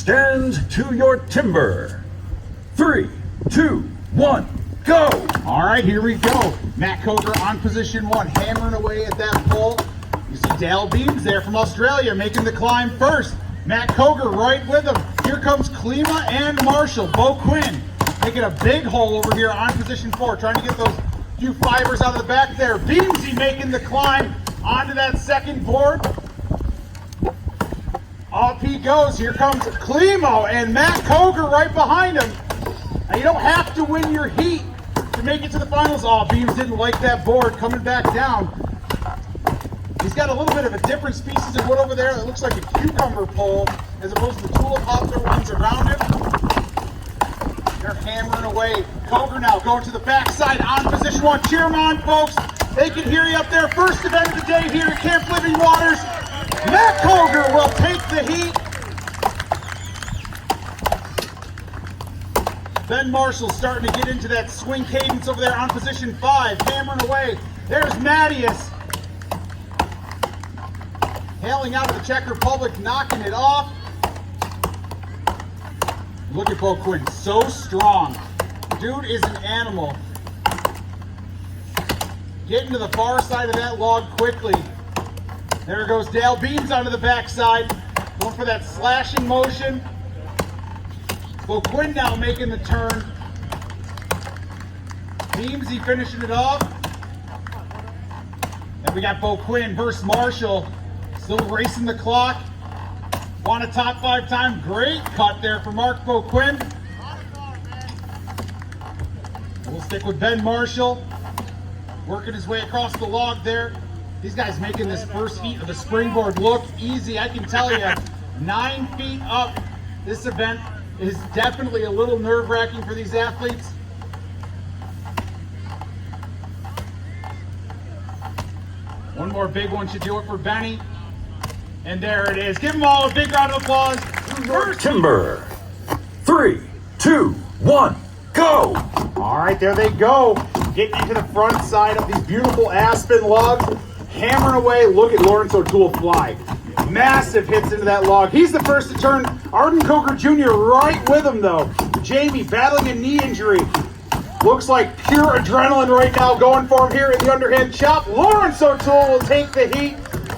Stand to your timber. 3, 2, 1, go! All right, here we go. Matt Coger on position 1, hammering away at that pole. You see Dale Beams there from Australia making the climb first. Matt Coger right with him. Here comes Klima and Marshall. Bo Quinn making a big hole over here on position 4, trying to get those few fibers out of the back there. Beamsy making the climb onto that second board. Up he goes. Here comes Klimo and Matt Coger right behind him. Now you don't have to win your heat to make it to the finals. Oh, Beams didn't like that board coming back down. He's got a little bit of a different species of wood over there that looks like a cucumber pole as opposed to the tulip poplar ones around it. They're hammering away. Coger now going to the backside on position 1. Cheer them on, folks. They can hear you up there. First event of the day here at Camp Living Waters. Matt Coger will take the heat. Ben Marshall starting to get into that swing cadence over there on position 5, hammering away. There's Mattias. Hailing out of the Czech Republic, knocking it off. Look at Bo Quinn, so strong. Dude is an animal. Getting to the far side of that log quickly. There goes Dale Beams onto the backside, going for that slashing motion. Bo Quinn now making the turn. Beamsy finishing it off. And we got Bo Quinn versus Marshall. Still racing the clock. Want a top 5 time. Great cut there for Mark Bo Quinn. We'll stick with Ben Marshall. Working his way across the log there. These guys making this first heat of the springboard look easy. I can tell you, 9 feet up, this event is definitely a little nerve-wracking for these athletes. One more big one should do it for Benny. And there it is. Give them all a big round of applause. Timber. 3, 2, 1, go! All right, there they go. Getting into the front side of these beautiful aspen logs. Hammering away. Look at Lawrence O'Toole fly. Massive hits into that log. He's the first to turn. Arden Coger Jr. right with him, though. Jamie battling a knee injury. Looks like pure adrenaline right now going for him here in the underhand chop. Lawrence O'Toole will take the heat.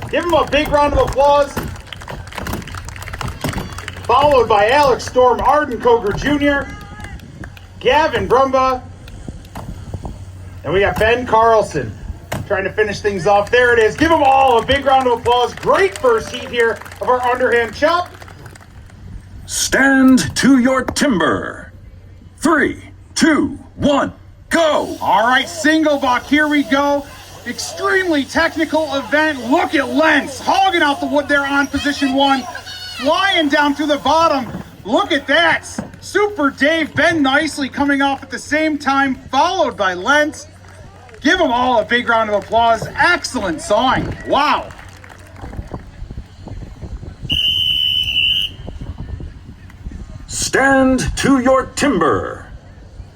Give him a big round of applause. Followed by Alex Storm, Arden Coger Jr., Gavin Brumba, and we got Ben Carlson trying to finish things off. There it is. Give them all a big round of applause. Great first heat here of our underhand chop. Stand to your timber. 3, 2, 1, go! All right, single buck, here we go. Extremely technical event. Look at Lentz hogging out the wood there on position 1. Flying down through the bottom. Look at that. Super Dave, Ben Nicely coming off at the same time, followed by Lentz. Give them all a big round of applause. Excellent sawing. Wow. Stand to your timber.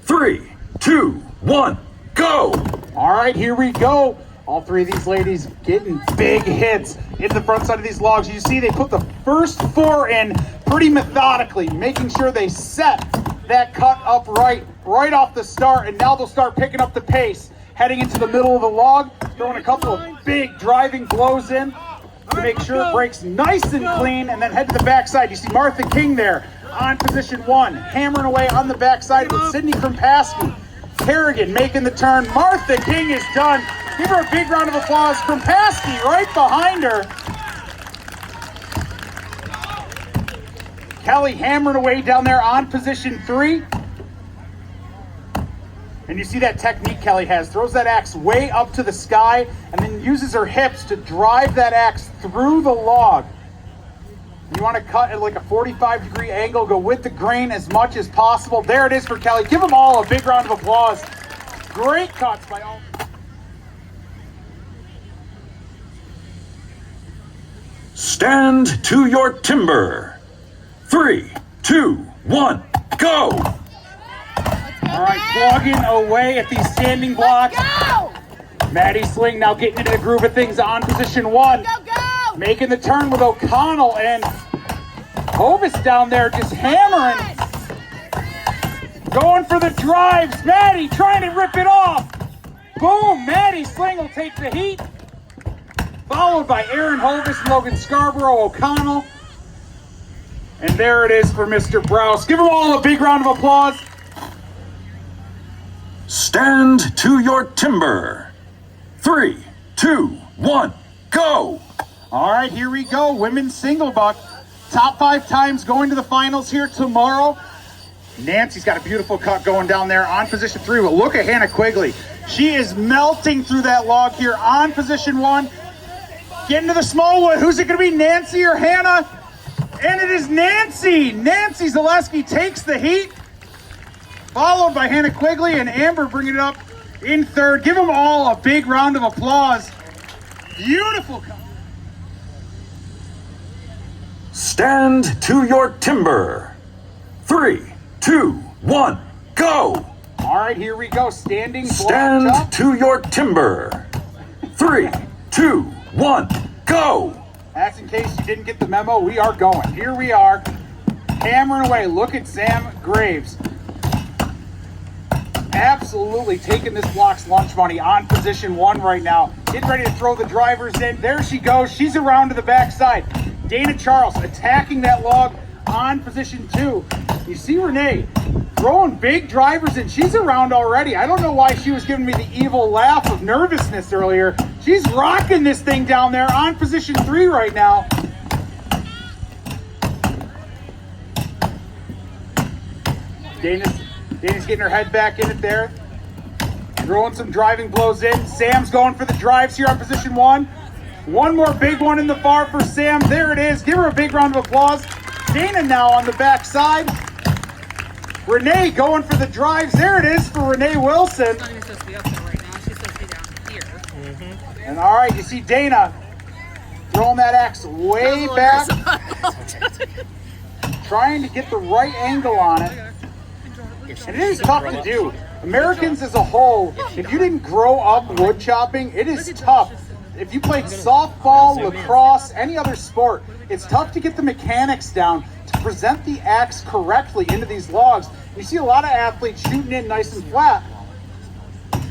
3, 2, 1, go! All right, here we go. All 3 of these ladies getting big hits into the front side of these logs. You see they put the first 4 in pretty methodically, making sure they set that cut up right off the start, and now they'll start picking up the pace, heading into the middle of the log, throwing a couple of big driving blows in to make sure it breaks nice and clean, and then head to the backside. You see Martha King there on position 1, hammering away on the backside with Sydney Krimpaski. Kerrigan making the turn. Martha King is done. Give her a big round of applause. Krimpaski right behind her. Kelly hammering away down there on position 3. And you see that technique Kelly has. Throws that axe way up to the sky and then uses her hips to drive that axe through the log. You want to cut at like a 45-degree angle, go with the grain as much as possible. There it is for Kelly. Give them all a big round of applause. Great cuts by all. Stand to your timber. 3, 2, 1, go! All right, plugging away at these standing blocks. Go! Maddie Sling now getting into the groove of things on position 1. Go, go! Making the turn with O'Connell, and Hovis down there just hammering. Going for the drives. Maddie trying to rip it off. Boom, Maddie Sling will take the heat. Followed by Aaron Hovis and Logan Scarborough O'Connell. And there it is for Mr. Browse. Give them all a big round of applause. Stand to your timber. 3, 2, 1, go! All right, here we go. Women's single buck. Top 5 times going to the finals here tomorrow. Nancy's got a beautiful cut going down there on position 3. But look at Hannah Quigley. She is melting through that log here on position 1. Getting to the small wood. Who's it going to be, Nancy or Hannah? And it is Nancy. Nancy Zaleski takes the heat. Followed by Hannah Quigley and Amber bringing it up in 3rd. Give them all a big round of applause. Beautiful cut. Stand to your timber. 3, 2, 1, go! All right, here we go. Standing blocked Stand up. to your timber. 3, 2, 1, go! That's in case you didn't get the memo. We are going. Here we are. Hammering away. Look at Sam Graves. Absolutely taking this block's lunch money on position 1 right now. Getting ready to throw the drivers in. There she goes. She's around to the backside. Dana Charles attacking that log on position 2. You see Renee throwing big drivers in. She's around already. I don't know why she was giving me the evil laugh of nervousness earlier. She's rocking this thing down there on position 3 right now. Dana's getting her head back in it there. Throwing some driving blows in. Sam's going for the drives here on position 1. One more big one in the far for Sam. There it is. Give her a big round of applause. Dana now on the backside. Renee going for the drives. There it is for Renee Wilson. She's not even supposed to be up there right now. She's supposed to be down here. And all right, you see Dana throwing that axe way back, trying to get the right angle on it. And it is tough to do. Americans as a whole, if you didn't grow up wood chopping, it is tough. If you played softball, lacrosse, any other sport, it's tough to get the mechanics down to present the axe correctly into these logs. You see a lot of athletes shooting in nice and flat.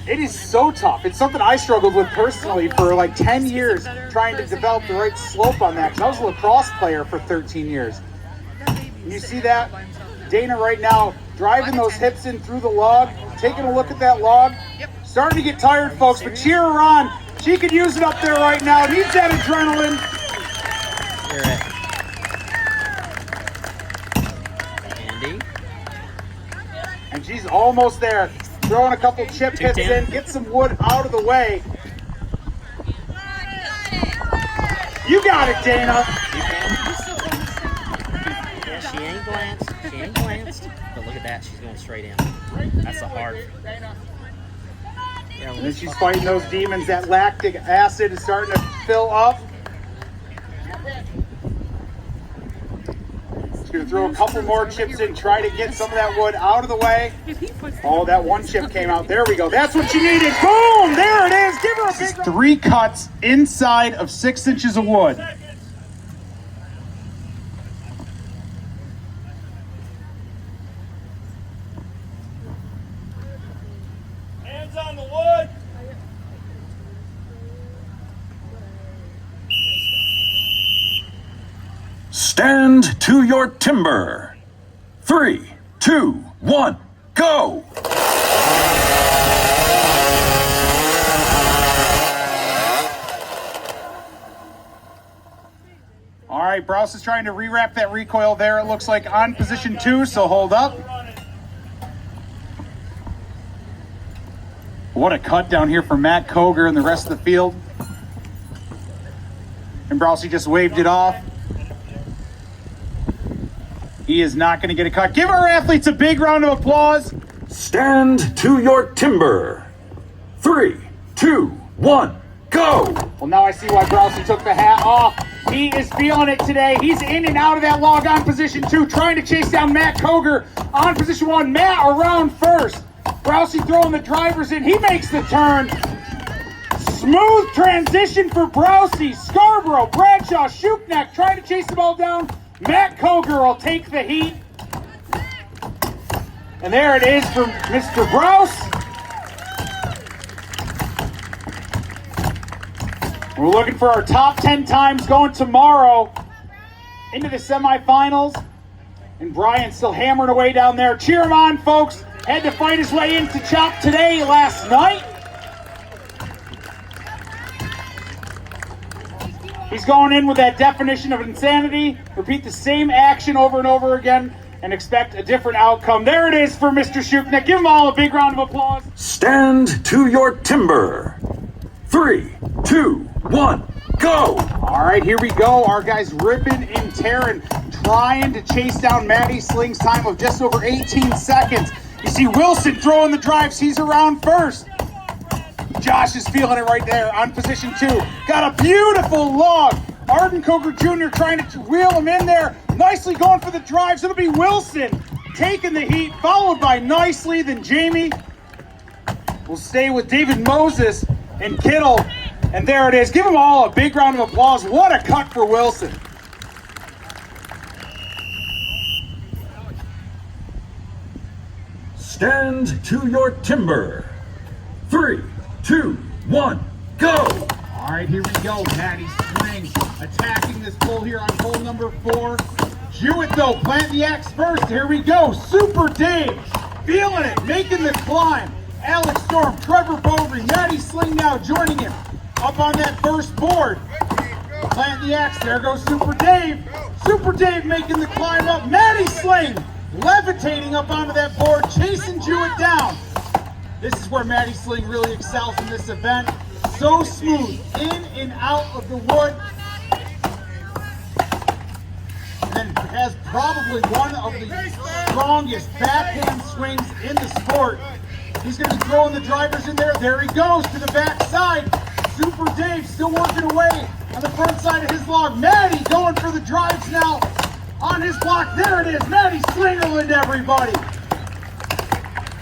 It is so tough. It's something I struggled with personally for like 10 years, trying to develop the right slope on that, because I was a lacrosse player for 13 years. And you see that? Dana right now driving those hips in through the log, taking a look at that log. Starting to get tired, folks, but cheer her on. She could use it up there right now. Needs that adrenaline. Andy. And she's almost there. Throwing a couple chip hits in, get some wood out of the way. You got it, Dana. Yeah, she ain't glanced. She ain't glanced. But look at that. She's going straight in. That's a hard. And then she's fighting those demons. That lactic acid is starting to fill up. She's going to throw a couple more chips in, try to get some of that wood out of the way. Oh, that one chip came out. There we go. That's what she needed. Boom! There it is. Give her a big 3 cuts inside of 6 inches of wood. Hands on the wood. Stand to your timber. 3, 2, 1, go! All right, Browse is trying to rewrap that recoil there, it looks like, on position 2, so hold up. What a cut down here for Matt Koger and the rest of the field. And Browse just waved it off. He is not going to get a cut. Give our athletes a big round of applause. Stand to your timber. 3, 2, 1, go! Well, now I see why Browse took the hat off. He is feeling it today. He's in and out of that log on position 2, trying to chase down Matt Koger on position 1. Matt around first. Browse throwing the drivers in. He makes the turn. Smooth transition for Browse. Scarborough, Bradshaw, Shupnak trying to chase the ball down. Matt Koger will take the heat. And there it is from Mr. Grouse. We're looking for our top 10 times going tomorrow into the semifinals. And Brian's still hammering away down there. Cheer him on, folks. Had to fight his way into Chop today last night. He's going in with that definition of insanity. Repeat the same action over and over again and expect a different outcome. There it is for Mr. Shuknik. Give them all a big round of applause. Stand to your timber. 3, 2, 1, go! All right, here we go. Our guys ripping and tearing, trying to chase down Maddie Sling's time of just over 18 seconds. You see Wilson throwing the drives. He's around first. Josh is feeling it right there on position 2. Got a beautiful log. Arden Koger Jr. trying to wheel him in there. Nicely going for the drives. It'll be Wilson taking the heat, followed by Nicely, then Jamie. We'll stay with David Moses and Kittle. And there it is. Give them all a big round of applause. What a cut for Wilson. Stand to your timber. 3, 2, 1, go! All right, here we go. Maddie Sling attacking this pole here on pole number 4. Jewett, though, plant the axe first. Here we go. Super Dave feeling it, making the climb. Alex Storm, Trevor Bovary, Maddie Sling now joining him up on that first board. Plant the axe. There goes Super Dave. Super Dave making the climb up. Maddie Sling levitating up onto that board, chasing Jewett down. This is where Maddie Sling really excels in this event. So smooth, in and out of the wood. And then has probably one of the strongest backhand swings in the sport. He's going to be throwing the drivers in there. There he goes to the backside. Super Dave still working away on the front side of his log. Maddie going for the drives now on his block. There it is. Maddie Slingerland, everybody.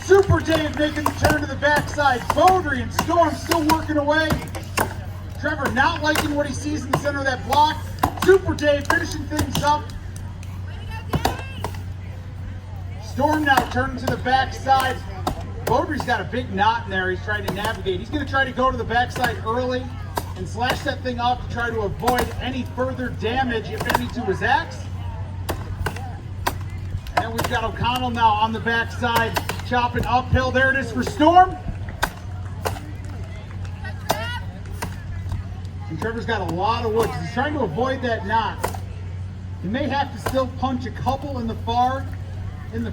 Super Dave making the turn to the backside. Bowdry and Storm still working away. Trevor not liking what he sees in the center of that block. Super Dave finishing things up. Storm now turning to the backside. Bowdry's got a big knot in there he's trying to navigate. He's going to try to go to the backside early and slash that thing off to try to avoid any further damage, if any, to his axe. And we've got O'Connell now on the backside, chopping uphill. There it is for Storm. And Trevor's got a lot of wood. He's trying to avoid that knot. He may have to still punch a couple in the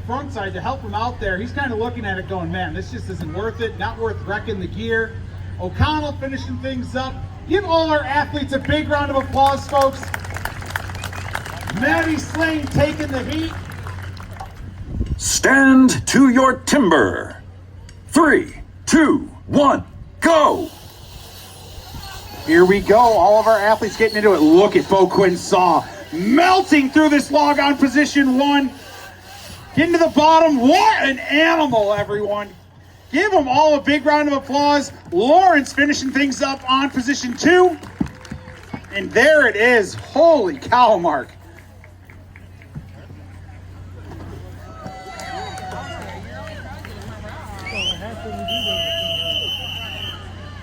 front side to help him out there. He's kind of looking at it going, man, this just isn't worth it. Not worth wrecking the gear. O'Connell finishing things up. Give all our athletes a big round of applause, folks. Maddie Sling taking the heat. Stand to your timber. 3, 2, 1, go! Here we go. All of our athletes getting into it. Look at Bo Quinn Saw melting through this log on position 1. Getting to the bottom. What an animal, everyone. Give them all a big round of applause. Lawrence finishing things up on position 2. And there it is. Holy cow, Mark.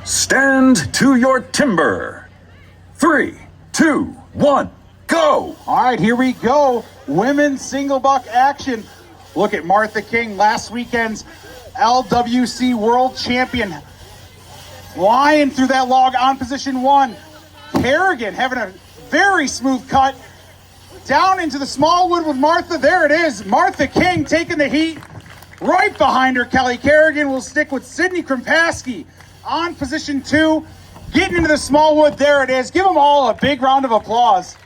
Stand to your timber. 3, 2, 1, go! All right, here we go. Women's single buck action. Look at Martha King, last weekend's LWC World Champion. Flying through that log on position 1. Kerrigan having a very smooth cut. Down into the small wood with Martha. There it is. Martha King taking the heat. Right behind her, Kelly Kerrigan will stick with Sydney Krimpaski on position 2. Getting into the small wood. There it is. Give them all a big round of applause.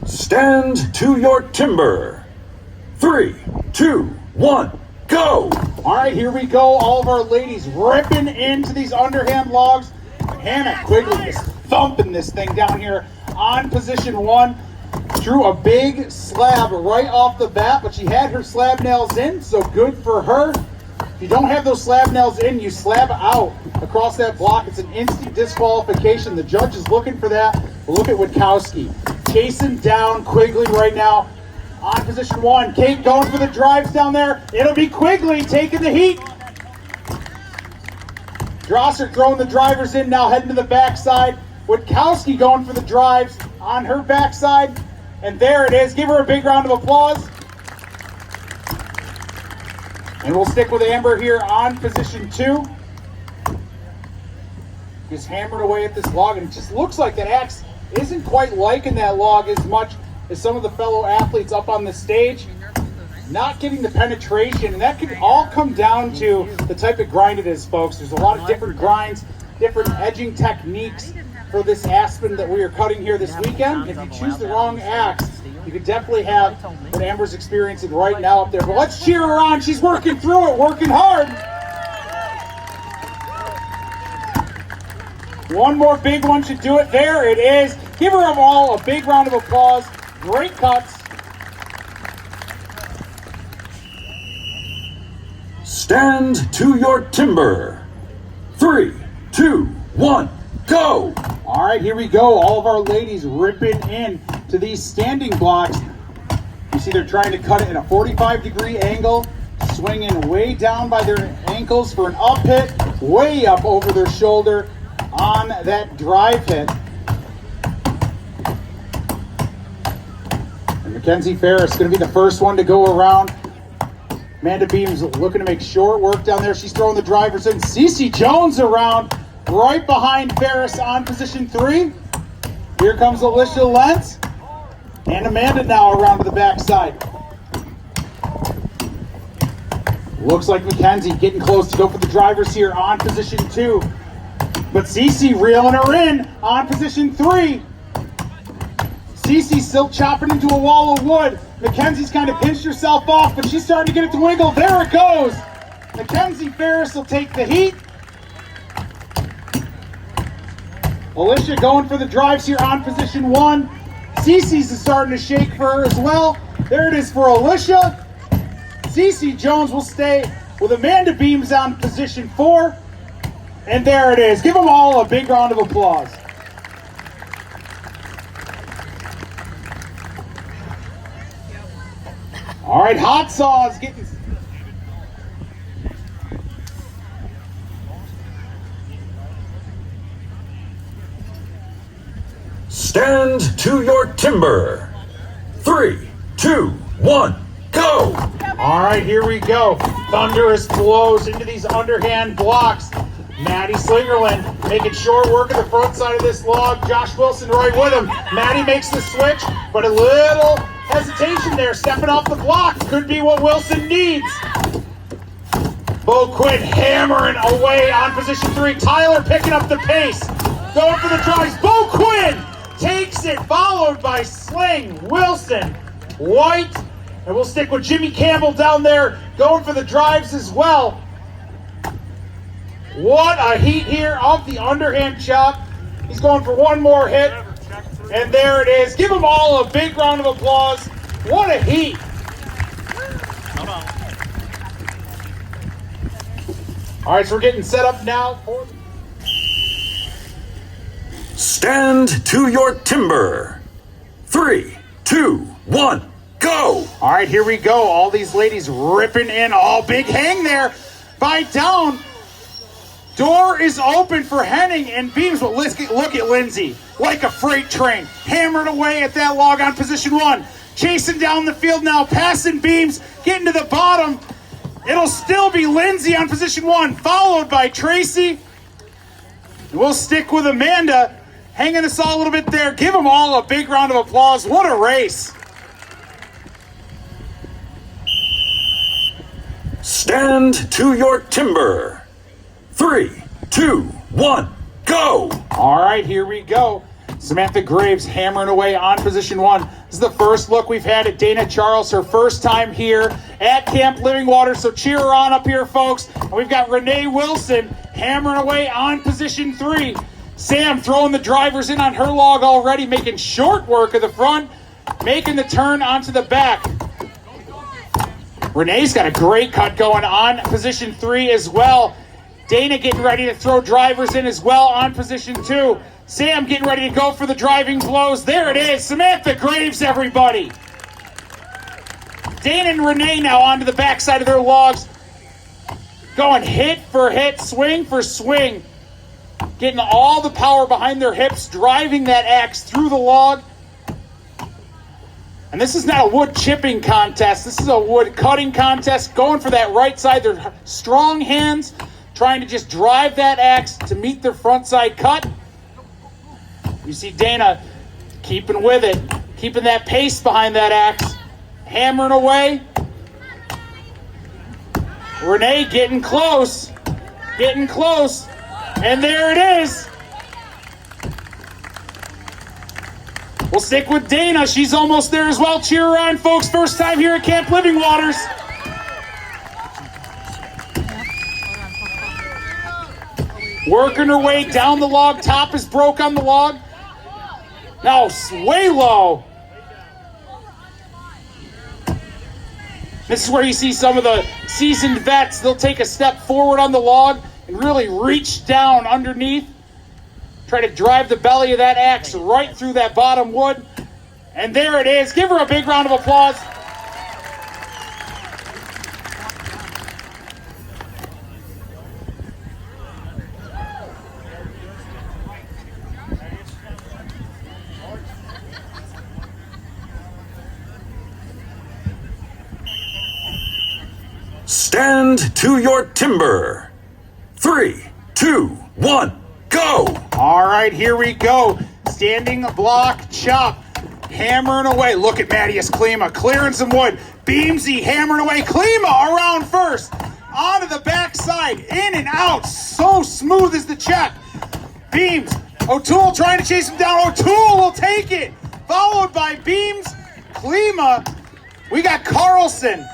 Stand to your timber. 3, 2, 1, go! All right, here we go. All of our ladies ripping into these underhand logs. Hannah Quigley is thumping this thing down here on position 1. Drew a big slab right off the bat, but she had her slab nails in, so good for her. you don't have those slab nails in, you slab out across that block. It's an instant disqualification. The judge is looking for that. But look at Witkowski chasing down Quigley right now on position 1. Kate going for the drives down there. It'll be Quigley taking the heat. Drosser throwing the drivers in now, heading to the backside. Witkowski going for the drives on her backside. And there it is. Give her a big round of applause. And we'll stick with Amber here on position 2. Just hammering away at this log, and it just looks like that axe isn't quite liking that log as much as some of the fellow athletes up on the stage. Not getting the penetration, and that can all come down to the type of grind it is, folks. There's a lot of different grinds, different edging techniques for this aspen that we are cutting here this weekend. If you choose the wrong axe, you could definitely have what Amber's experiencing right now up there. But let's cheer her on. She's working through it, working hard. One more big one should do it. There it is. Give her all a big round of applause. Great cuts. Stand to your timber. 3, 2, 1, go! All right, here we go. All of our ladies ripping in to these standing blocks. You see they're trying to cut it in a 45-degree angle, swinging way down by their ankles for an up hit, way up over their shoulder on that drive hit. And Mackenzie Ferris going to be the first one to go around. Amanda Beams looking to make short work down there. She's throwing the drivers in. Cece Jones around right behind Ferris on position 3. Here comes Alicia Lentz. And Amanda now around to the backside. Looks like Mackenzie getting close to go for the drivers here on position 2. But Cece reeling her in on position 3. Cece still chopping into a wall of wood. Mackenzie's kind of pinched herself off, but she's starting to get it to wiggle. There it goes. Mackenzie Ferris will take the heat. Alicia going for the drives here on position 1. Cece's is starting to shake for her as well. There it is for Alicia. Cece Jones will stay with Amanda Beams on position 4. And there it is. Give them all a big round of applause. All right, Hot Sauce getting... Stand to your timber. 3, 2, 1, go! All right, here we go. Thunderous blows into these underhand blocks. Maddie Slingerland making short work of the front side of this log. Josh Wilson right with him. Maddie makes the switch, but a little hesitation there. Stepping off the block could be what Wilson needs. Bo Quinn hammering away on position 3. Tyler picking up the pace. Going for the drives. Bo Quinn takes it, followed by Sling, Wilson, White, and we'll stick with Jimmy Campbell down there going for the drives as well. What a heat here off the underhand chop. He's going for one more hit, and there it is. Give them all a big round of applause. What a heat. All right, so we're getting set up now for... Stand to your timber. 3, 2, 1, go! All right, here we go. All these ladies ripping in. All big hang there by down. Door is open for Henning and Beams, but look at Lindsay. Like a freight train, hammered away at that log on position 1. Chasing down the field now, passing Beams, getting to the bottom. It'll still be Lindsay on position 1, followed by Tracy. We'll stick with Amanda, hanging us all a little bit there. Give them all a big round of applause. What a race. Stand to your timber. 3, 2, 1, go! All right, here we go. Samantha Graves hammering away on position 1. This is the first look we've had at Dana Charles, her first time here at Camp Living Water, so cheer her on up here, folks. And we've got Renee Wilson hammering away on position 3. Sam throwing the drivers in on her log already, making short work of the front, making the turn onto the back. Renee's got a great cut going on position 3 as well. Dana getting ready to throw drivers in as well on position 2. Sam getting ready to go for the driving blows. There it is. Samantha Graves, everybody. Dana and Renee now onto the backside of their logs. Going hit for hit, swing for swing. Getting all the power behind their hips, driving that axe through the log. And this is not a wood chipping contest. This is a wood cutting contest. Going for that right side. They're strong hands, trying to just drive that axe to meet their front side cut. You see Dana keeping with it, keeping that pace behind that axe, hammering away. Renee getting close, and there it is. We'll stick with Dana. She's almost there as well. Cheer her on, folks. First time here at Camp Living Waters. Working her way down the log. Top is broke on the log. Now way low. This is where you see some of the seasoned vets. They'll take a step forward on the log and really reach down underneath. Try to drive the belly of that axe right through that bottom wood. And there it is. Give her a big round of applause. Stand to your timber. 3, 2, 1, go! All right, here we go. Standing block chop. Hammering away. Look at Mattias Klima clearing some wood. Beamsy hammering away. Klima around first. Onto the backside. In and out. So smooth as the check. Beams. O'Toole trying to chase him down. O'Toole will take it. Followed by Beams. Klima. We got Carlson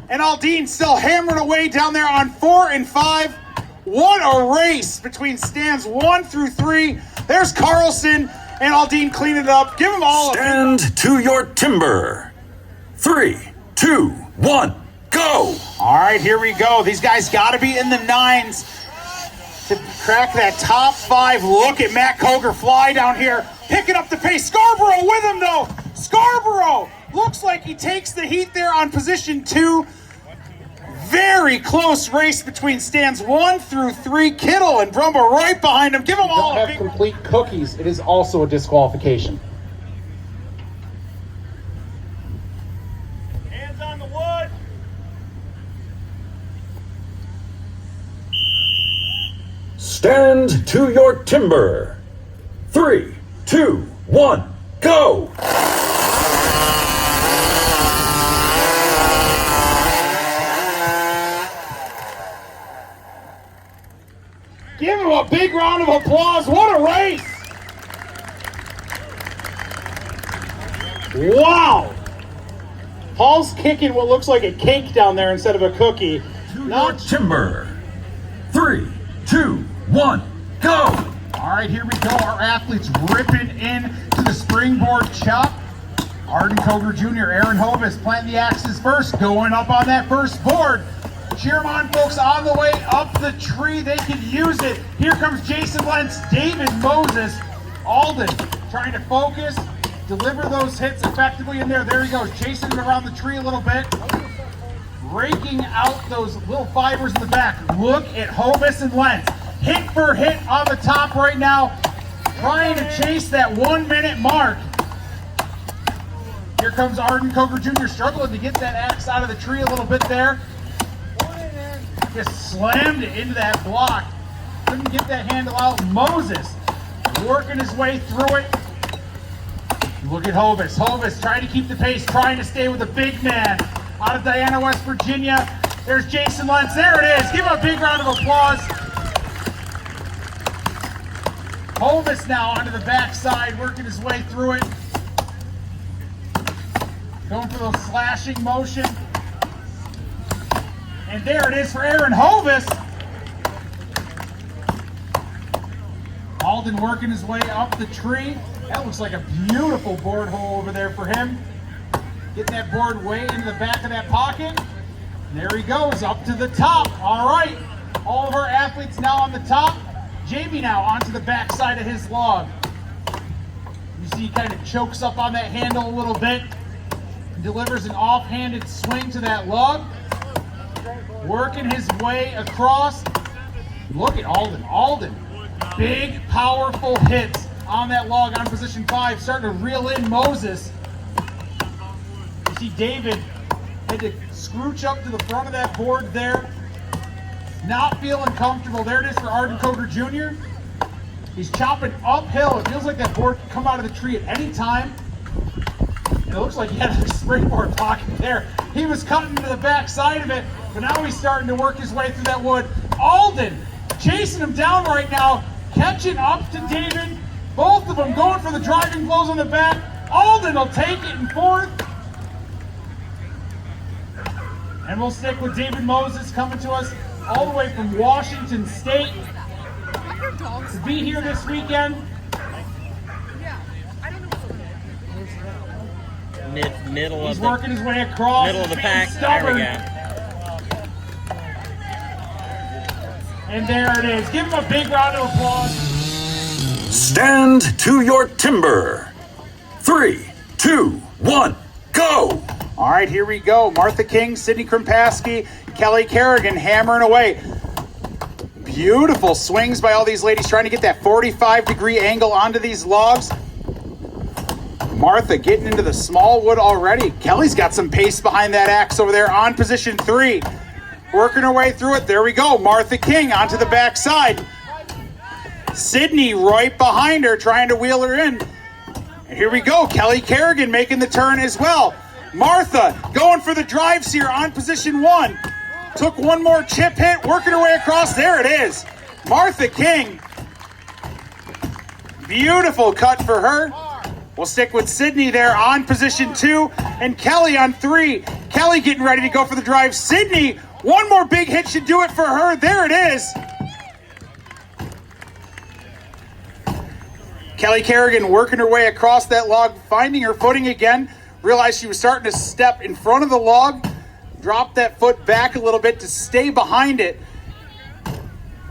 and Aldine still hammering away down there on 4 and 5. What a race between stands 1 through 3. There's Carlson and Aldine cleaning it up. Give them all Stand to your timber. 3, 2, 1, go! All right, here we go. These guys got to be in the 9s to crack that top 5. Look at Matt Koger fly down here, picking up the pace. Scarborough with him, though. Scarborough looks like he takes the heat there on position 2. Very close race between stands 1 through 3. Kittle and Brumbo right behind him. Give them all Don't have complete cookies. It is also a disqualification. Hands on the wood. Stand to your timber. 3, 2, 1, go! Give him a big round of applause. What a race! Wow! Paul's kicking what looks like a cake down there instead of a cookie. To your timber. 3, 2, 1, go! All right, here we go. Our athletes ripping in to the springboard chop. Arden Koger Jr., Aaron Hovis planting the axes first, going up on that first board. Cheer them on, folks, on the way up the tree. They can use it. Here comes Jason Lentz, David Moses, Alden trying to focus, deliver those hits effectively in there. There he goes, chasing it around the tree a little bit, raking out those little fibers in the back. Look at Hovis and Lentz. Hit for hit on the top right now, trying to chase that 1 minute mark. Here comes Arden Koger Jr. struggling to get that axe out of the tree a little bit there. Just slammed it into that block. Couldn't get that handle out. Moses working his way through it. Look at Hovis. Hovis trying to keep the pace, trying to stay with the big man. Out of Diana, West Virginia. There's Jason Lentz. There it is. Give him a big round of applause. Hovis now onto the backside, working his way through it. Going for those slashing motion. And there it is for Aaron Hovis. Alden working his way up the tree. That looks like a beautiful board hole over there for him. Getting that board way into the back of that pocket. There he goes, up to the top. All right, all of our athletes now on the top. Jamie now onto the back side of his log. You see he kind of chokes up on that handle a little bit. Delivers an offhanded swing to that log. Working his way across. Look at Alden. Alden, big, powerful hits on that log on position 5. Starting to reel in Moses. You see David had to scrooch up to the front of that board there. Not feeling comfortable. There it is for Arden Coker Jr. He's chopping uphill. It feels like that board can come out of the tree at any time. And it looks like he had a springboard pocket there. He was cutting to the back side of it, but now he's starting to work his way through that wood. Alden chasing him down right now, catching up to David. Both of them going for the driving blows on the back. Alden will take it in fourth. And we'll stick with David Moses coming to us all the way from Washington State to be here this weekend. Middle He's of the working his way across. middle of the He's pack. stubborn. There we go. And there it is. Give him a big round of applause. Stand to your timber. 3, 2, 1, go! All right, here we go. Martha King, Sydney Krimpaski, Kelly Kerrigan hammering away. Beautiful swings by all these ladies trying to get that 45-degree angle onto these logs. Martha getting into the small wood already. Kelly's got some pace behind that axe over there on position 3. Working her way through it. There we go. Martha King onto the back side. Sydney right behind her trying to wheel her in. And here we go. Kelly Kerrigan making the turn as well. Martha going for the drives here on position 1. Took one more chip hit, working her way across. There it is. Martha King. Beautiful cut for her. We'll stick with Sydney there on position 2 and Kelly on 3. Kelly getting ready to go for the drive. Sydney, one more big hit should do it for her. There it is. Kelly Kerrigan working her way across that log, finding her footing again. Realized she was starting to step in front of the log. Drop that foot back a little bit to stay behind it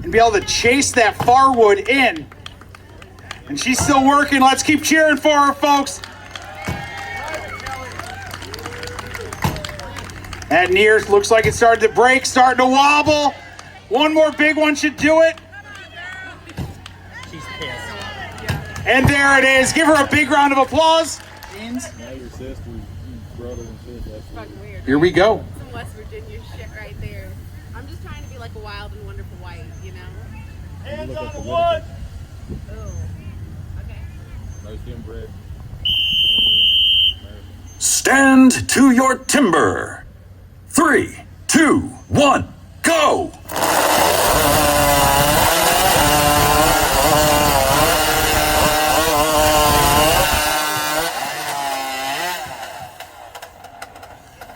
and be able to chase that far wood in. And she's still working. Let's keep cheering for her, folks. That near looks like it started to break, starting to wobble. One more big one should do it. She's pissed. And there it is. Give her a big round of applause. Jeans. Here we go. Some West Virginia shit right there. I'm just trying to be like a wild and wonderful white, you know? Hands on the wood. Oh. Okay. Stand to your timber. 3, 2, 1, go!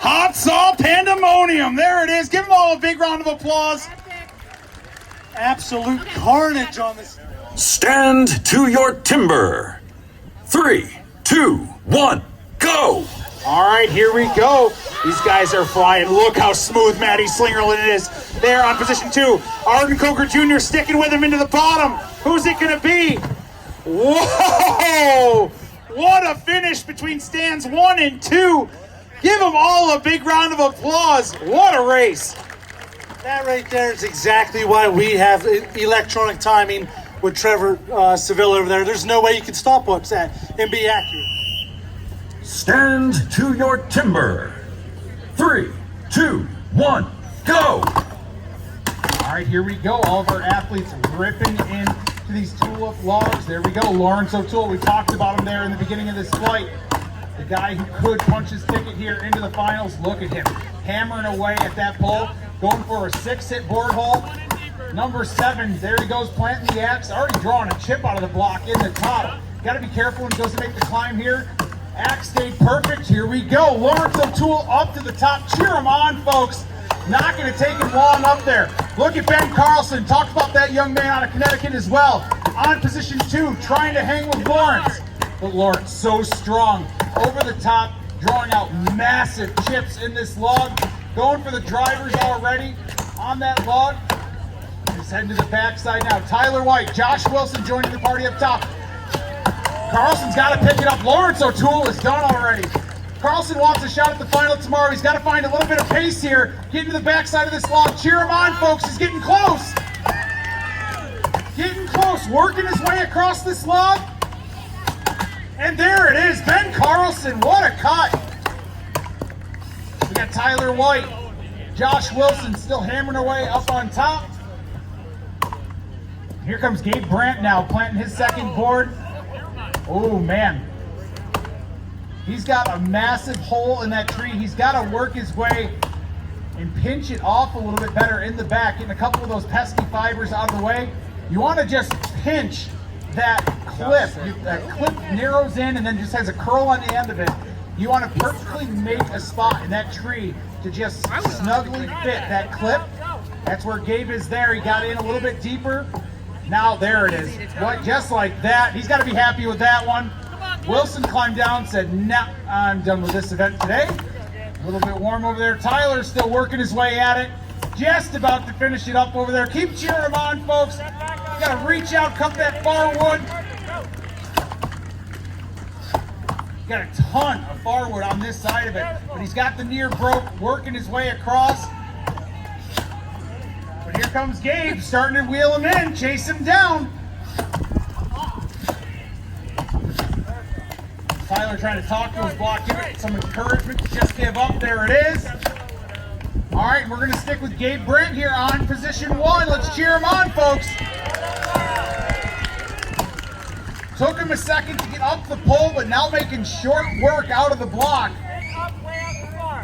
Hot saw pandemonium. There it is. Give them all a big round of applause. Absolute carnage on this. Stand to your timber. 3, 2, 1, go! All right, here we go. These guys are flying. Look how smooth Maddie Slingerland is. There on position 2. Arden Coker Jr. sticking with him into the bottom. Who's it going to be? Whoa! What a finish between stands 1 and 2. Give them all a big round of applause. What a race. That right there is exactly why we have electronic timing with Trevor Seville over there. There's no way you can stop what's that and be accurate. Stand to your timber. 3, 2, 1, go! All right, here we go. All of our athletes ripping into these tulip logs. There we go. Lawrence O'Toole, we talked about him there in the beginning of this flight. The guy who could punch his ticket here into the finals. Look at him hammering away at that pole, going for a 6-hit board hole. Number 7, there he goes, planting the axe, already drawing a chip out of the block in the top. Got to be careful when he goes to make the climb here. Axe stayed perfect. Here we go. Lawrence O'Toole up to the top. Cheer him on, folks. Not going to take him long up there. Look at Ben Carlson. Talked about that young man out of Connecticut as well. On position 2, trying to hang with Lawrence. But Lawrence so strong. Over the top, drawing out massive chips in this log. going for the drivers already on that log. He's heading to the backside now. Tyler White, Josh Wilson joining the party up top. Carlson's got to pick it up. Lawrence O'Toole is done already. Carlson wants a shot at the final tomorrow. He's got to find a little bit of pace here. Getting to the backside of this log. Cheer him on, folks. He's getting close. Getting close. Working his way across this log. And there it is. Ben Carlson. What a cut. We got Tyler White. Josh Wilson still hammering away up on top. Here comes Gabe Brandt now planting his second board. Oh, man. He's got a massive hole in that tree. He's got to work his way and pinch it off a little bit better in the back, getting a couple of those pesky fibers out of the way. You want to just pinch that clip. That clip narrows in and then just has a curl on the end of it. You want to perfectly make a spot in that tree to just snugly fit that clip. That's where Gabe is there. He got in a little bit deeper. Now there it is. What, just like that. He's got to be happy with that one. Wilson climbed down, said, nah, I'm done with this event today. A little bit warm over there. Tyler's still working his way at it. Just about to finish it up over there. Keep cheering him on, folks. You got to reach out, cut that far wood. Got a ton of firewood on this side of it, but he's got the near broke, working his way across. But here comes Gabe, starting to wheel him in, chase him down. Tyler trying to talk to his block, give it some encouragement to just give up. There it is. All right, we're going to stick with Gabe Brandt here on position one. Let's cheer him on, folks. Took him a second to get up the pole, but now making short work out of the block. Pick up, way out the bar.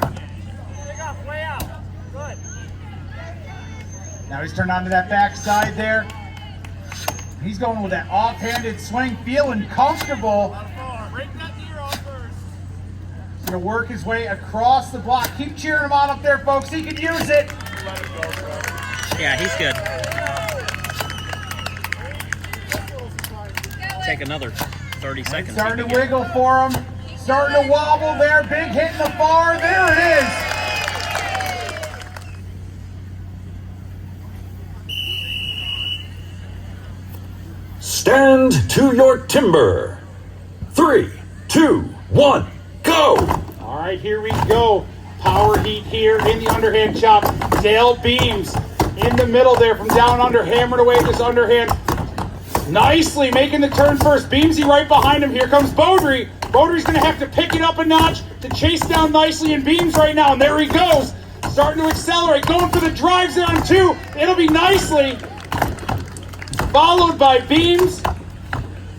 Pick up, way out. Good. Now he's turned onto that backside there. He's going with that off-handed swing, feeling comfortable. He's going to work his way across the block. Keep cheering him on up there, folks. He can use it. Yeah, he's good. Take another 30 seconds. Starting to wiggle for him. Starting to wobble there. Big hit in the bar. There it is. Stand to your timber. 3, 2, 1, go! All right, here we go. Power heat here in the underhand chop. Dale Beams in the middle there from down under, hammered away this underhand. Nicely making the turn first. Beamsy right behind him. Here comes Beaudry. Beaudry's going to have to pick it up a notch to chase down nicely in Beams right now. And there he goes. Starting to accelerate. Going for the drives on two. It'll be nicely. Followed by Beams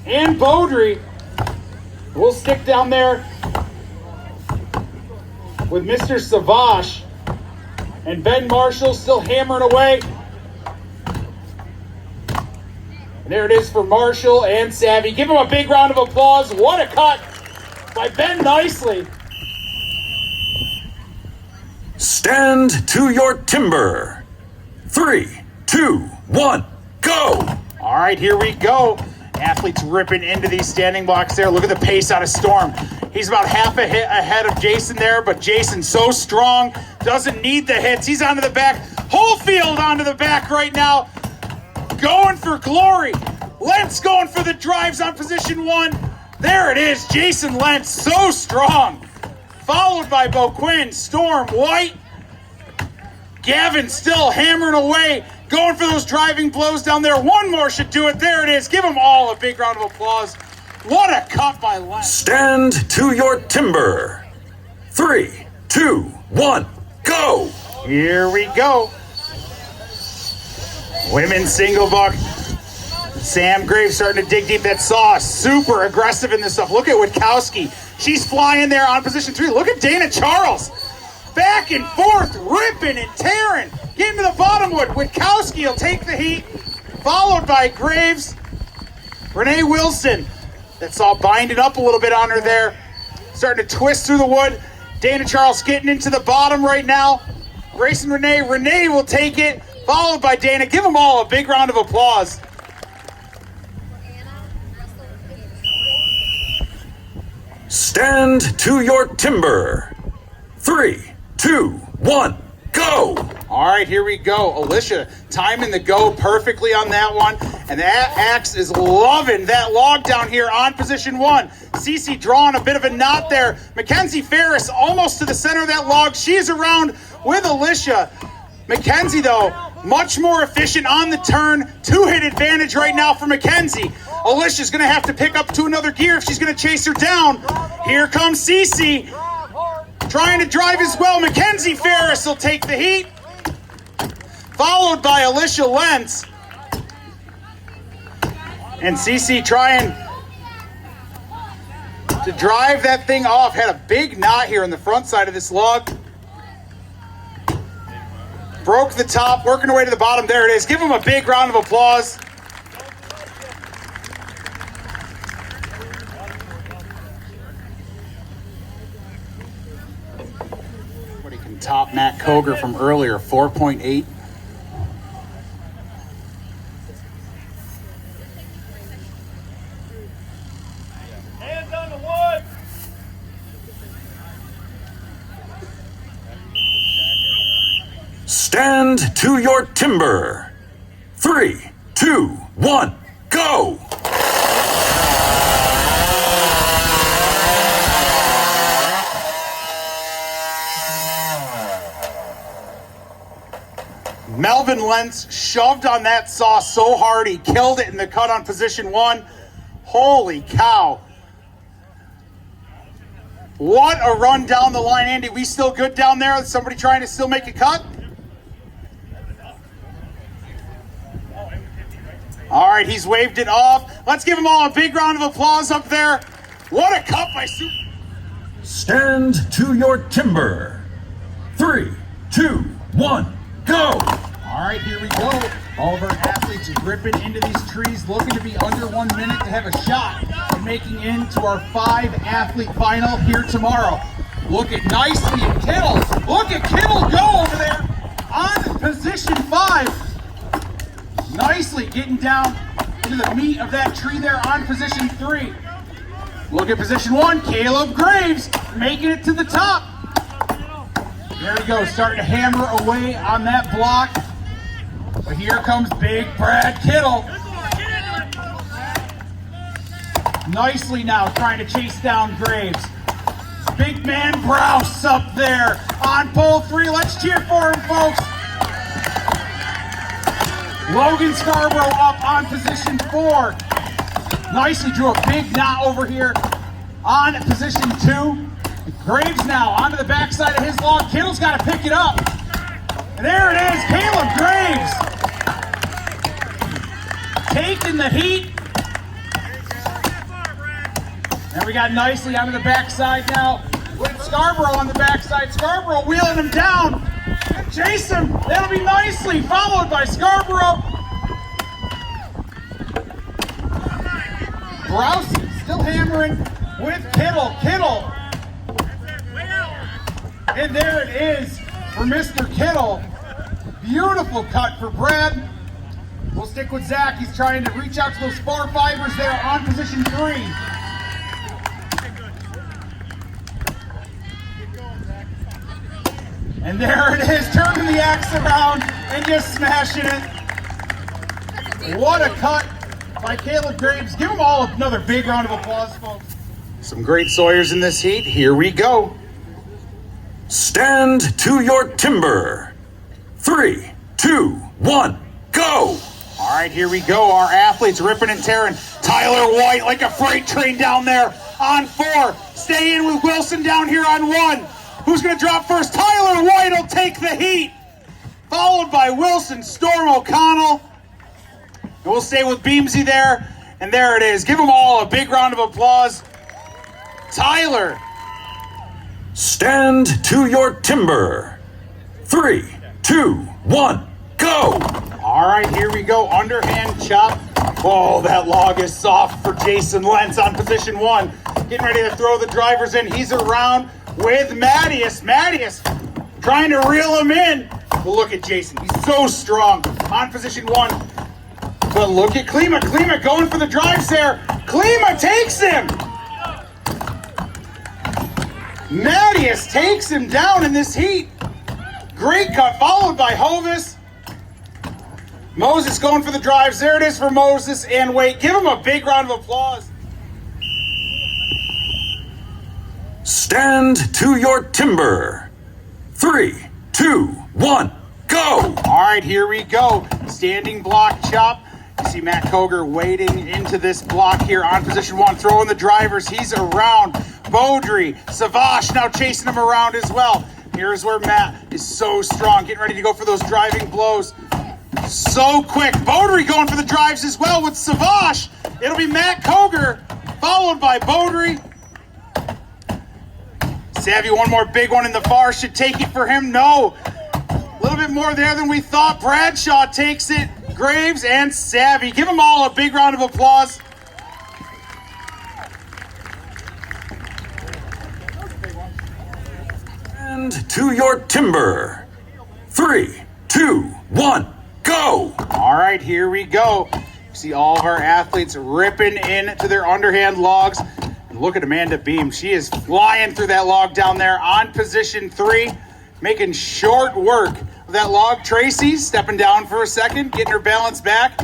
and Beaudry. We'll stick down there with Mr. Savage. And Ben Marshall still hammering away. And there it is for Marshall and Savvy. Give him a big round of applause. What a cut by Ben Nicely. Stand to your timber. 3, 2, 1, go! All right, here we go. Athletes ripping into these standing blocks there. Look at the pace out of Storm. He's about half a hit ahead of Jason there, but Jason's so strong, doesn't need the hits. He's onto the back. Whole field onto the back right now. Going for glory. Lentz going for the drives on position one. There it is. Jason Lentz, so strong. Followed by Bo Quinn, Storm, White. Gavin still hammering away. Going for those driving blows down there. One more should do it. There it is. Give them all a big round of applause. What a cut by Lentz. Stand to your timber. 3, 2, 1, go! Here we go. Women's single buck. Sam Graves starting to dig deep. That saw super aggressive in this stuff. Look at Witkowski. She's flying there on position 3. Look at Dana Charles. Back and forth, ripping and tearing. Getting to the bottom wood. Witkowski will take the heat. Followed by Graves. Renee Wilson. That saw binding up a little bit on her there. Starting to twist through the wood. Dana Charles getting into the bottom right now. Grayson Renee. Renee will take it. Followed by Dana. Give them all a big round of applause. Stand to your timber. 3, 2, 1, All right, here we go. Alicia timing the go perfectly on that one. And that axe is loving that log down here on position 1. Cece drawing a bit of a knot there. Mackenzie Ferris almost to the center of that log. She's around with Alicia. Mackenzie, though, much more efficient on the turn. 2-hit advantage right now for Mackenzie. Alicia's going to have to pick up to another gear if she's going to chase her down. Here comes Cece, trying to drive as well. Mackenzie Ferris will take the heat, followed by Alicia Lentz. And Cece trying to drive that thing off. Had a big knot here on the front side of this log. Broke the top, working her way to the bottom. There it is. Give them a big round of applause. Nobody can top Matt Koger from earlier, 4.8. Hands on the wood. Stand to your timber. 3, 2, 1, go! Melvin Lentz shoved on that saw so hard he killed it in the cut on position 1. Holy cow. What a run down the line, Andy. We still good down there? Somebody trying to still make a cut? All right, he's waved it off. Let's give them all a big round of applause up there. What a cut by Super. Stand to your timber. 3, 2, 1, go! All right, here we go. All of our athletes ripping into these trees, looking to be under 1 minute to have a shot at making into our 5-athlete final here tomorrow. Look at Nicely and Kittle. Look at Kittle go over there on position 5. Nicely getting down into the meat of that tree there on position 3. Look at position 1, Caleb Graves making it to the top. There we go, starting to hammer away on that block. But here comes big Brad Kittle. Nicely now trying to chase down Graves. Big man Browse up there on pole 3. Let's cheer for him, folks. Logan Scarborough up on position 4. Nicely drew a big knot over here on position 2. Graves now onto the backside of his log. Kittle's got to pick it up. And there it is, Caleb Graves. Taking the heat. And we got Nicely onto the backside now with Scarborough on the backside. Scarborough wheeling him down. Chase him. That'll be Nicely, followed by Scarborough. Browse still hammering with Kittle. Kittle. And there it is for Mr. Kittle. Beautiful cut for Brad. We'll stick with Zach. He's trying to reach out to those far fibers there on position 3. And there it is, turning the axe around and just smashing it. What a cut by Caleb Graves. Give them all another big round of applause, folks. Some great Sawyers in this heat. Here we go. Stand to your timber. 3, 2, 1, go! All right, here we go. Our athletes ripping and tearing. Tyler White like a freight train down there on 4. Stay in with Wilson down here on 1. Who's going to drop first? Tyler White will take the heat, followed by Wilson, Storm O'Connell. And we'll stay with Beamsy there. And there it is. Give them all a big round of applause. Tyler. Stand to your timber. 3, 2, 1, go! All right, here we go. Underhand chop. Oh, that log is soft for Jason Lentz on position 1. Getting ready to throw the drivers in. He's around with Mattias. Mattias trying to reel him in. But look at Jason. He's so strong on position 1. But look at Klima. Klima going for the drives there. Klima takes him. Mattias takes him down in this heat. Great cut, followed by Hovis. Moses going for the drives. There it is for Moses and Wait. Give him a big round of applause. Stand to your timber. 3, 2, 1, go! All right, here we go. Standing block chop. You see Matt Koger wading into this block here on position 1, throwing the drivers. He's around. Beaudry, Savage now chasing him around as well. Here's where Matt is so strong, getting ready to go for those driving blows. So quick. Beaudry going for the drives as well with Savage. It'll be Matt Koger, followed by Beaudry. Savvy, one more big one in the far. Should take it for him. No. A little bit more there than we thought. Bradshaw takes it. Graves and Savvy. Give them all a big round of applause. Stand to your timber. 3, 2, 1, go! All right, here we go. You see all of our athletes ripping into their underhand logs. And look at Amanda Beam. She is flying through that log down there on position 3, making short work of that log. Tracy stepping down for a second, getting her balance back.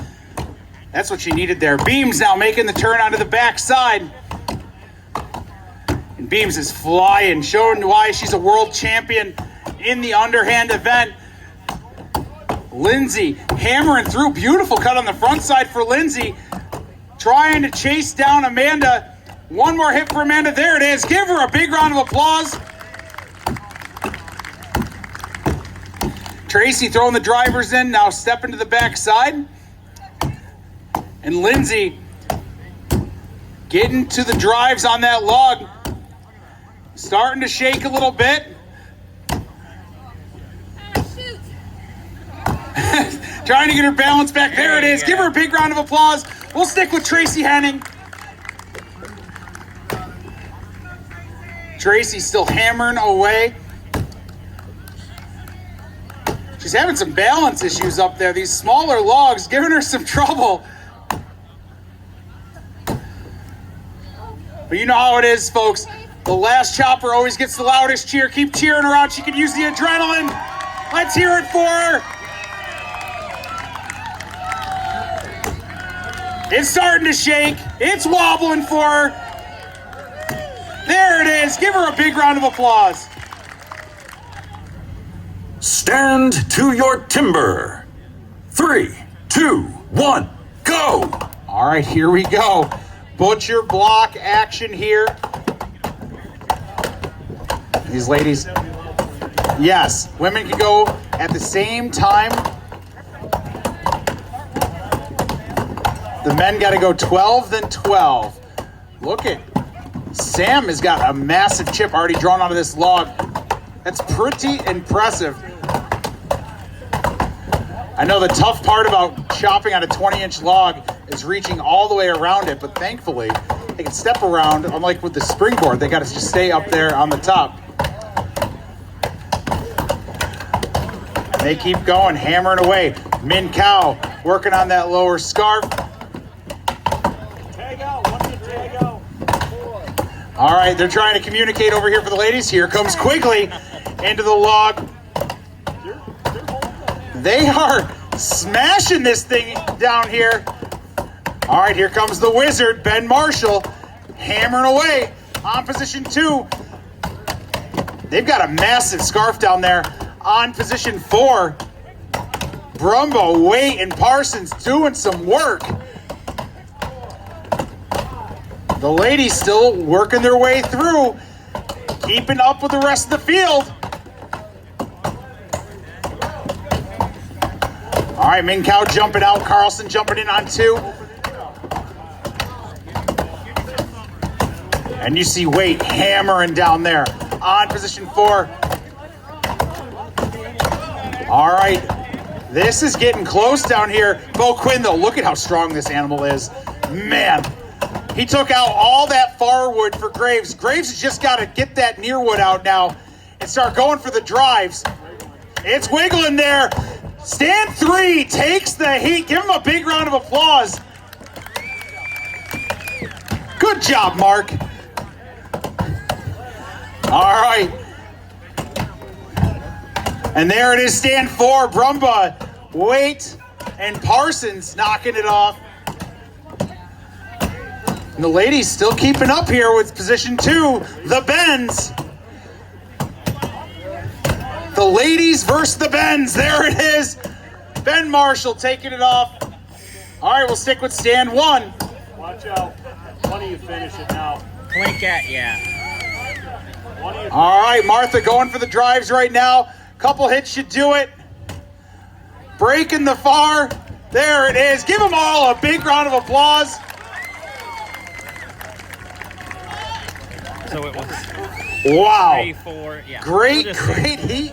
That's what she needed there. Beams now making the turn onto the back side. And Beams is flying, showing why she's a world champion in the underhand event. Lindsay hammering through. Beautiful cut on the front side for Lindsay. Trying to chase down Amanda. One more hit for Amanda. There it is. Give her a big round of applause. Tracy throwing the drivers in. Now stepping to the back side. And Lindsay getting to the drives on that log. Starting to shake a little bit. Trying to get her balance back. There it is. Give her a big round of applause. We'll stick with Tracy Henning. Tracy's still hammering away. She's having some balance issues up there. These smaller logs giving her some trouble. But you know how it is, folks. The last chopper always gets the loudest cheer. Keep cheering her on. She can use the adrenaline. Let's hear it for her. It's starting to shake. It's wobbling for her. There it is. Give her a big round of applause. Stand to your timber. 3, 2, 1, go! All right, here we go. Butcher block action here. These ladies, yes, women can go at the same time. The men got to go 12, then 12. Look at Sam has got a massive chip already drawn onto this log. That's pretty impressive. I know the tough part about chopping on a 20-inch log is reaching all the way around it, but thankfully they can step around. Unlike with the springboard, they got to just stay up there on the top. They keep going, hammering away. Min Cow working on that lower scarf. Tag out. What's the tag out? All right, they're trying to communicate over here for the ladies. Here comes Quigley into the log. They are smashing this thing down here. All right, here comes the wizard, Ben Marshall, hammering away on position 2. They've got a massive scarf down there on position 4. Brumbo, Waite, and Parsons doing some work. The ladies still working their way through, keeping up with the rest of the field. All right, Min Cow jumping out, Carlson jumping in on 2. And you see Waite hammering down there on position 4. All right, this is getting close down here. Bo Quinn, though, look at how strong this animal is. Man, he took out all that far wood for Graves. Graves has just got to get that near wood out now and start going for the drives. It's wiggling there. Stand 3 takes the heat. Give him a big round of applause. Good job, Mark. All right. And there it is, stand 4, Brumba, Waite, and Parsons knocking it off. And the ladies still keeping up here with position 2, the Bens. The ladies versus the Bens, there it is. Ben Marshall taking it off. All right, we'll stick with stand 1. Watch out. One of you finish it now. Blink at, yeah. One of you. All right, Martha going for the drives right now. Couple hits should do it. Breaking the far. There it is. Give them all a big round of applause. So it was Wow. 3, 4, yeah. Great, We'll just- great heat.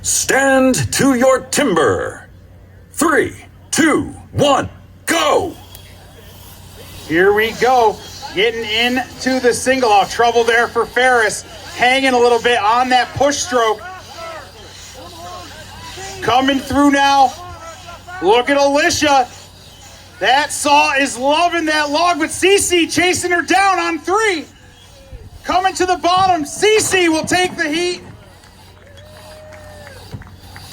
Stand to your timber. 3, 2, 1, go! Here we go. Getting into the single out. Trouble there for Ferris. Hanging a little bit on that push stroke. Coming through now. Look at Alicia. That saw is loving that log, but Cece chasing her down on 3. Coming to the bottom. Cece will take the heat.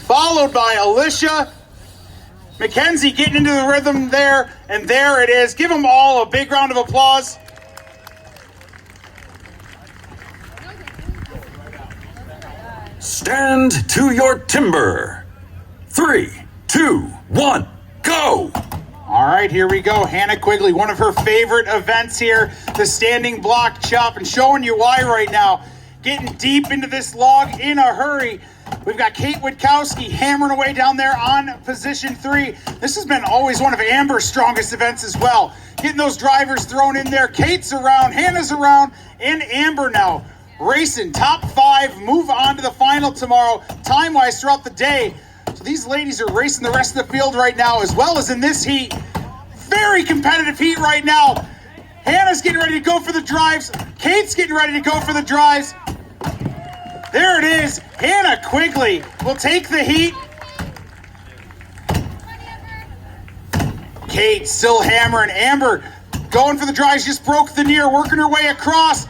Followed by Alicia. Mackenzie getting into the rhythm there, and there it is. Give them all a big round of applause. Stand to your timber. 3, 2, 1, go! All right, here we go. Hannah Quigley, one of her favorite events here, the standing block chop, and showing you why right now. Getting deep into this log in a hurry. We've got Kate Witkowski hammering away down there on position 3. This has been always one of Amber's strongest events as well. Getting those drivers thrown in there. Kate's around, Hannah's around, and Amber now racing top 5, move on to the final tomorrow, time-wise throughout the day. So these ladies are racing the rest of the field right now, as well as in this heat. Very competitive heat right now. Hannah's getting ready to go for the drives. Kate's getting ready to go for the drives. There it is. Hannah Quigley will take the heat. Kate still hammering. Amber going for the drives, just broke the near, working her way across.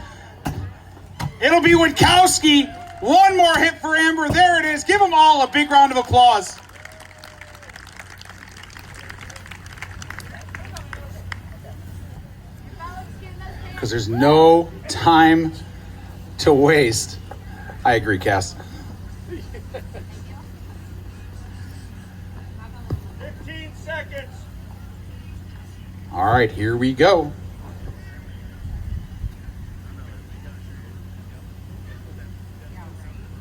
It'll be Witkowski. One more hit for Amber. There it is. Give them all a big round of applause. Because there's no time to waste. I agree, Cass. 15 seconds. All right, here we go.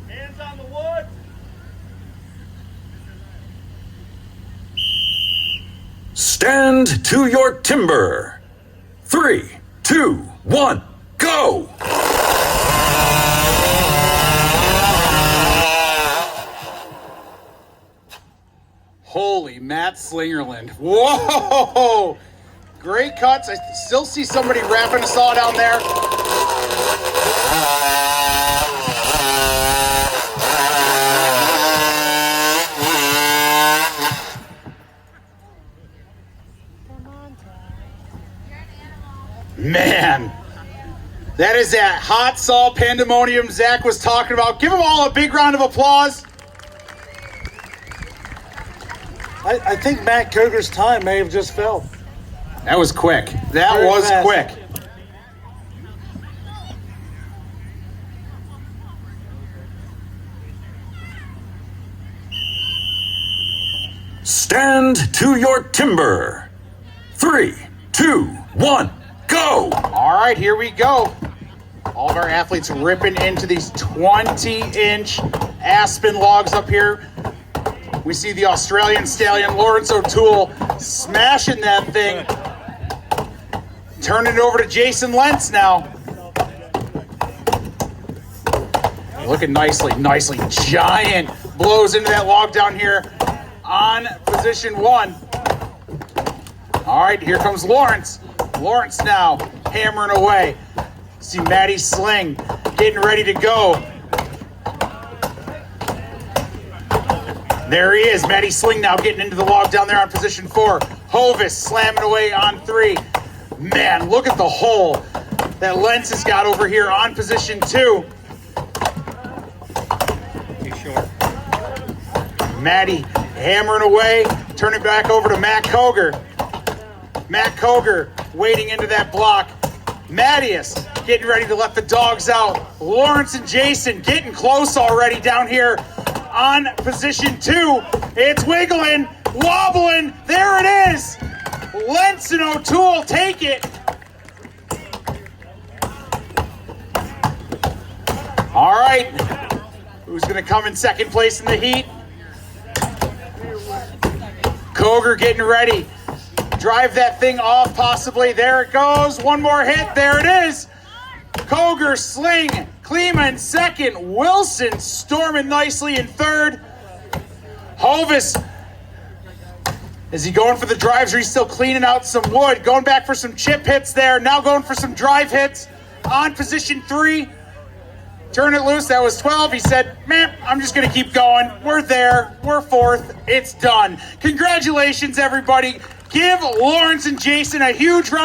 Hands on the wood. Stand to your timber. 3, 2, 1, go! Holy Matt Slingerland. Whoa! Great cuts. I still see somebody wrapping a saw down there. Man, that is that hot saw pandemonium Zach was talking about. Give them all a big round of applause. I think Matt Koger's time may have just fell. That was quick. That Very was fast. quick. Stand to your timber. 3, 2, 1, go! All right, here we go. All of our athletes ripping into these 20-inch aspen logs up here. We see the Australian stallion, Lawrence O'Toole, smashing that thing. Turning it over to Jason Lentz now. Looking nicely, giant blows into that log down here on position 1. All right, here comes Lawrence. Lawrence now hammering away. See Maddie Sling getting ready to go. There he is, Maddie Sling now getting into the log down there on position 4. Hovis slamming away on 3. Man, look at the hole that Lentz has got over here on position 2. short. Maddie hammering away. Turn it back over to Matt Koger. Matt Koger wading into that block. Mattias getting ready to let the dogs out. Lawrence and Jason getting close already down here on position 2. It's wiggling, wobbling. There it is. Lentz and O'Toole take it. All right. Who's going to come in second place in the heat? Koger getting ready. Drive that thing off possibly. There it goes. One more hit. There it is. Koger sling. Klima in second. Wilson storming nicely in third. Hovis, is he going for the drives or he's still cleaning out some wood? Going back for some chip hits there. Now going for some drive hits on position 3. Turn it loose. That was 12. He said, man, I'm just going to keep going. We're there. We're fourth. It's done. Congratulations, everybody. Give Lawrence and Jason a huge round.